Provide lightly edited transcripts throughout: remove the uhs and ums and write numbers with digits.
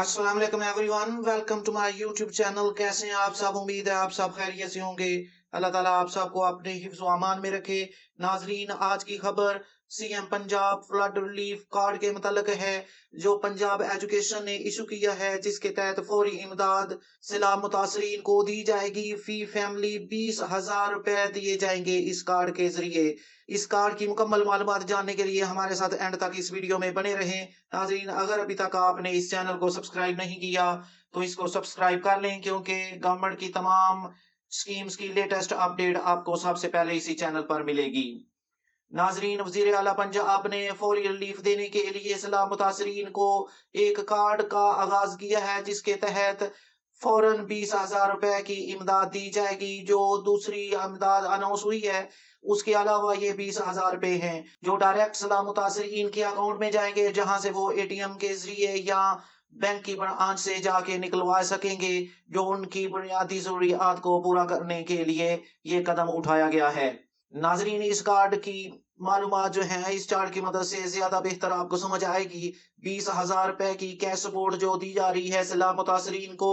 अस्सलाम वालेकुम everyone, welcome to my YouTube channel. कैसे हैं आप सब? उम्मीद है आप सब खैरियत से होंगे। अल्लाह ताला आप सबको अपने हिफ्ज़ व अमान में रखे। नाजरीन, आज की खबर CM Punjab flood relief card के मुतल्लिक है, जो पंजाब एजुकेशन ने इशू किया है, जिसके तहत फौरी इमदाद सैलाब मुतासरीन को दी जाएगी। फी फैमिली 20,000 रुपए दिए जाएंगे इस कार्ड के जरिए। इस कार्ड की मुकम्मल मालूमात जानने के लिए हमारे साथ एंड तक इस वीडियो में बने रहें। नाज़रीन, अगर अभी तक आपने इस चैनल को सब्सक्राइब नहीं किया तो इसको सब्सक्राइब कर लें, क्योंकि गवर्नमेंट की तमाम स्कीम्स की लेटेस्ट अपडेट आपको सबसे पहले इसी चैनल पर मिलेगी। नाज़रीन, वज़ीर आला पंजाब ने फौरी रिलीफ देने के लिए सैलाब मुतासरीन को एक कार्ड का आगाज किया है, जिसके तहत फौरन 20,000 रुपए की इमदाद दी जाएगी। जो दूसरी इमदाद अनाउंस हुई है, उसके अलावा ये 20,000 रुपए हैं, जो डायरेक्ट सैलाब मुतासरीन के अकाउंट में जाएंगे, जहां से वो एटीएम के जरिए या बैंक की ब्रांच से जाके निकलवा सकेंगे, जो उनकी बुनियादी जरूरियात को पूरा करने के लिए ये कदम उठाया गया है। नाजरीन, इस कार्ड की मालूमात जो है, इस चार्ट की मदद से ज्यादा बेहतर आपको समझ आएगी। 20,000 रुपए की कैश सपोर्ट जो दी जा रही है सैलाब मुतासरीन को,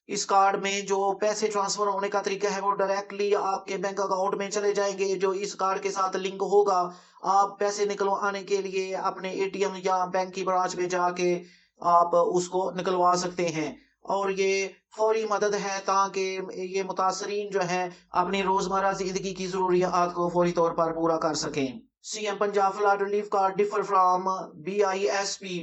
इस कार्ड में जो पैसे ट्रांसफर होने का तरीका है, वो डायरेक्टली आपके बैंक अकाउंट में चले जाएंगे, जो इस कार्ड के साथ लिंक होगा। आप पैसे निकलवाने के लिए अपने एटीएम या बैंक की ब्रांच में जाके आप उसको निकलवा सकते हैं। और ये फौरी मदद है, ताकि ये मुतासरीन जो है अपनी रोजमर्रा जिंदगी की जरूरियात को फौरी तौर पर पूरा कर सकें। CM Punjab flood relief card differ from BISP,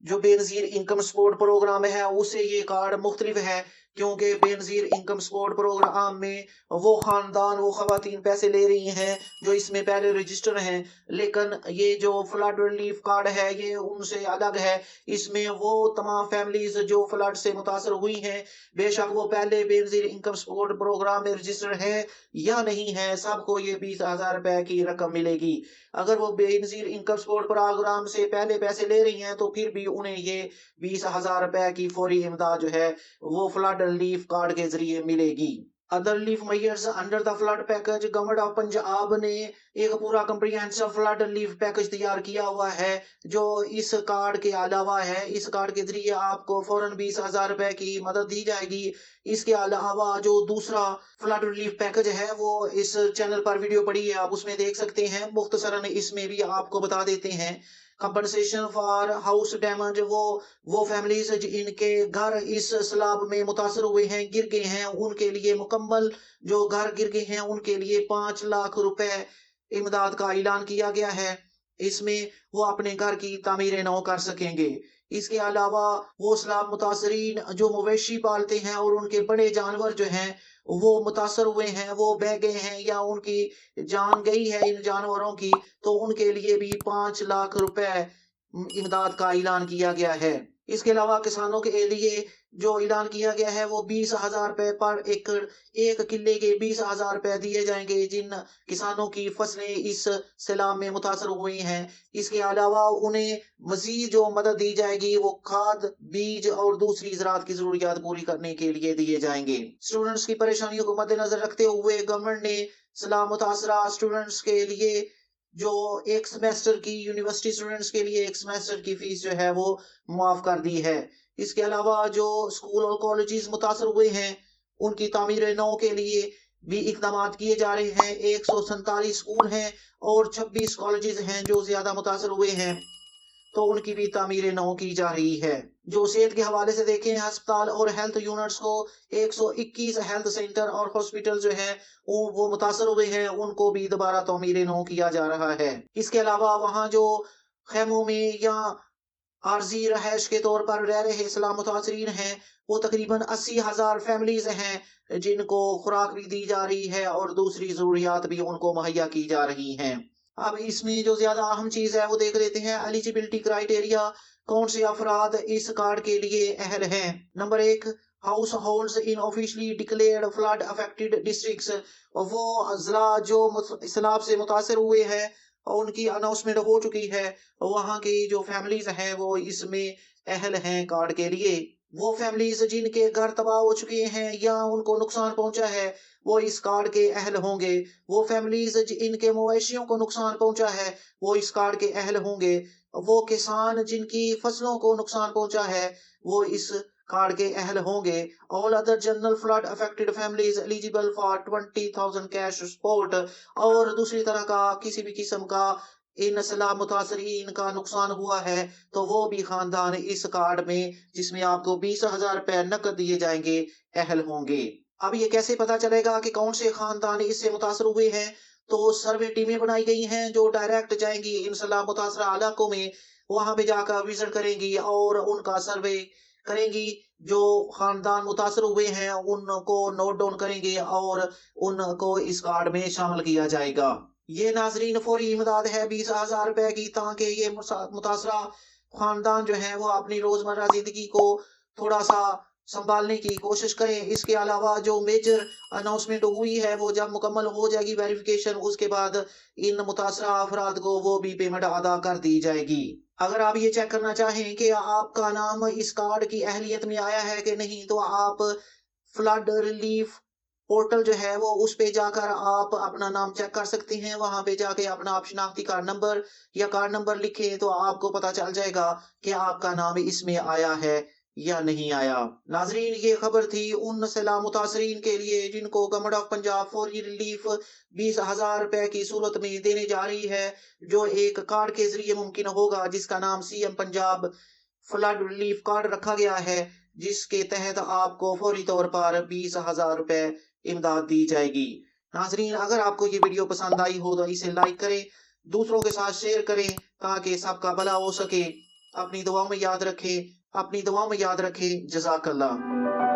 जो बेनजीर इनकम सपोर्ट प्रोग्राम है, उससे ये कार्ड मुख्तलिफ है, क्योंकि बेनजीर इनकम सपोर्ट प्रोग्राम में वो खानदान, वो खवातीन पैसे ले रही हैं जो इसमें पहले रजिस्टर हैं। लेकिन ये जो फ्लड रिलीफ कार्ड है, ये उनसे अलग है। इसमें वो तमाम फैमिलीज जो फ्लड से मुतासर हुई हैं, बेशक वो पहले बेनजीर इनकम सपोर्ट प्रोग्राम में रजिस्टर है या नहीं है, सबको ये 20,000 रुपए की रकम मिलेगी। अगर वो बेनजीर इनकम सपोर्ट प्रोग्राम से पहले पैसे ले रही हैं, तो फिर भी उन्हें ये 20,000 रुपए की फौरी इमदाद जो है वो फ्लड रिलीफ कार्ड के जरिए मिलेगी। Other relief measures under the flood package, government of Punjab ने एक पूरा कम्प्रिहेंसिव फ्लड रिलीफ पैकेज तैयार किया हुआ है, जो इस कार्ड के अलावा है। इस कार्ड के जरिए आपको फौरन 20,000 रुपए की मदद दी जाएगी। इसके अलावा जो दूसरा फ्लड रिलीफ पैकेज है, वो इस चैनल पर वीडियो पड़ी है, आप उसमें देख सकते हैं। मुख्तसरन इसमें भी आपको बता देते हैं। कंपनसेशन फॉर हाउस डैमेज, वो फैमिलीज जिनके घर इस सैलाब में मुतासर हुए हैं, गिर गए हैं, उनके लिए मुकम्मल जो घर गिर गए हैं उनके लिए 5 लाख रुपए इमदाद का ऐलान किया गया है। इसमें वो अपने घर की तामीरें नौ कर सकेंगे। इसके अलावा वो सैलाब मुतासरीन जो मवेशी पालते हैं और उनके बड़े जानवर जो हैं वो मुतासर हुए हैं, वो बह गए हैं या उनकी जान गई है इन जानवरों की, तो उनके लिए भी 5 लाख रुपए इमदाद का ऐलान किया गया है। इसके अलावा किसानों के लिए जो ऐलान किया गया है, वो 20,000 रुपए पर एकड़, एक किले के 20,000 रुपए दिए जाएंगे जिन किसानों की फसलें इस सैलाब में मुतासर हुई हैं। इसके अलावा उन्हें मजीद जो मदद दी जाएगी, वो खाद, बीज और दूसरी ज़राअत की जरूरियात पूरी करने के लिए दिए जाएंगे। स्टूडेंट्स की परेशानियों को मद्देनजर रखते हुए गवर्नमेंट ने सैलाब मुतासरा स्टूडेंट्स के लिए जो एक सेमेस्टर की, यूनिवर्सिटी स्टूडेंट्स के लिए एक सेमेस्टर की फीस जो है वो माफ कर दी है। इसके अलावा जो स्कूल और कॉलेजेस मुतासर हुए हैं, उनकी तामीर नौ के लिए भी इकदाम किए जा रहे हैं। 147 स्कूल हैं और 26 कॉलेजेस हैं जो ज्यादा मुतासर हुए हैं, तो उनकी भी तामीर नौ की जा रही है। जो सेहत के हवाले से देखें, अस्पताल और हेल्थ यूनिट्स को 121 हेल्थ सेंटर और हॉस्पिटल जो है वो मुतासर हुए हैं, उनको भी दोबारा तामीर नौ किया जा रहा है। इसके अलावा वहाँ जो खेमों में या आरजी रहायश के तौर पर रह रहे सैलाब मुतासरीन हैं, वो तकरीबन 80,000 फैमिलीज हैं, जिनको खुराक भी दी जा रही है और दूसरी जरूरियात भी उनको मुहैया की जा रही हैं। अब इसमें जो ज्यादा अहम चीज है वो देख लेते हैं। एलिजिबिलिटी क्राइटेरिया, कौन से अफराद इस कार्ड के लिए अहल हैं। Number 1, households in officially declared flood affected districts, वो अजला जो सैलाब से मुतासर हुए हैं और उनकी अनाउंसमेंट हो चुकी है, वहाँ की जो फैमिलीज हैं वो इसमें अहल हैं कार्ड के लिए। वो फैमिलीज जिनके घर तबाह हो चुके हैं या उनको नुकसान पहुंचा है, वो इस कार्ड के अहल होंगे। वो फैमिलीज इनके मवेशियों को नुकसान पहुंचा है, वो इस कार्ड के अहल होंगे। वो किसान जिनकी फसलों को नुकसान पहुंचा है, वो इस कार्ड के अहल होंगे। All other general flood affected families eligible for 20,000 cash support. और दूसरी तरह का किसी भी किस्म का इन सलाह मुतासरीन का नुकसान हुआ है, तो वो भी खानदान इस कार्ड में, जिसमें आपको 20,000 रुपए नकद दिए जाएंगे, अहल होंगे। अब ये कैसे पता चलेगा कि कौन से खानदान इससे मुतासर हुए हैं? तो सर्वे टीमें बनाई गई हैं जो डायरेक्ट जाएंगी इन सलाह मुतासरा इलाकों में, वहां पे जाकर विजिट करेंगी और उनका सर्वे करेंगी। जो खानदान मुतासर हुए हैं उनको नोट डाउन करेंगे और उनको इस कार्ड में शामिल किया जाएगा। ये नाजरीन फौरी इमदाद है 20,000 रुपए की, ताकि ये मुतासरा खानदान जो है वो अपनी रोजमर्रा जिंदगी को थोड़ा सा संभालने की कोशिश करें। इसके अलावा जो मेजर अनाउंसमेंट हुई है वो जब मुकम्मल हो जाएगी वेरिफिकेशन, उसके बाद इन मुतासरा अफराद को वो भी पेमेंट अदा कर दी जाएगी। अगर आप ये चेक करना चाहें कि आपका नाम इस कार्ड की अहलियत में आया है कि नहीं, तो आप फ्लड रिलीफ पोर्टल जो है वो उस पे जाकर आप अपना नाम चेक कर सकते हैं। वहां पे जाके अपना आप शिनाख्ती कार्ड नंबर या कार्ड नंबर लिखें तो आपको पता चल जाएगा कि आपका नाम इसमें आया है या नहीं आया। नाजरीन, ये खबर थी उन सैलाब मुतासरीन के लिए जिनको गवर्नमेंट ऑफ पंजाब फौरी रिलीफ 20,000 रुपए की सूरत में देने जा रही है, जो एक कार्ड के जरिए मुमकिन होगा, जिसका नाम CM Punjab flood relief card रखा गया है, जिसके तहत आपको फौरी तौर पर 20,000 रुपए इमदाद दी जाएगी। नाजरीन, अगर आपको ये वीडियो पसंद आई हो तो इसे लाइक करें, दूसरों के साथ शेयर करें ताकि सबका भला हो सके। अपनी दुआओं में याद रखें, अपनी दुआओं में याद रखें। जज़ाकल्लाह।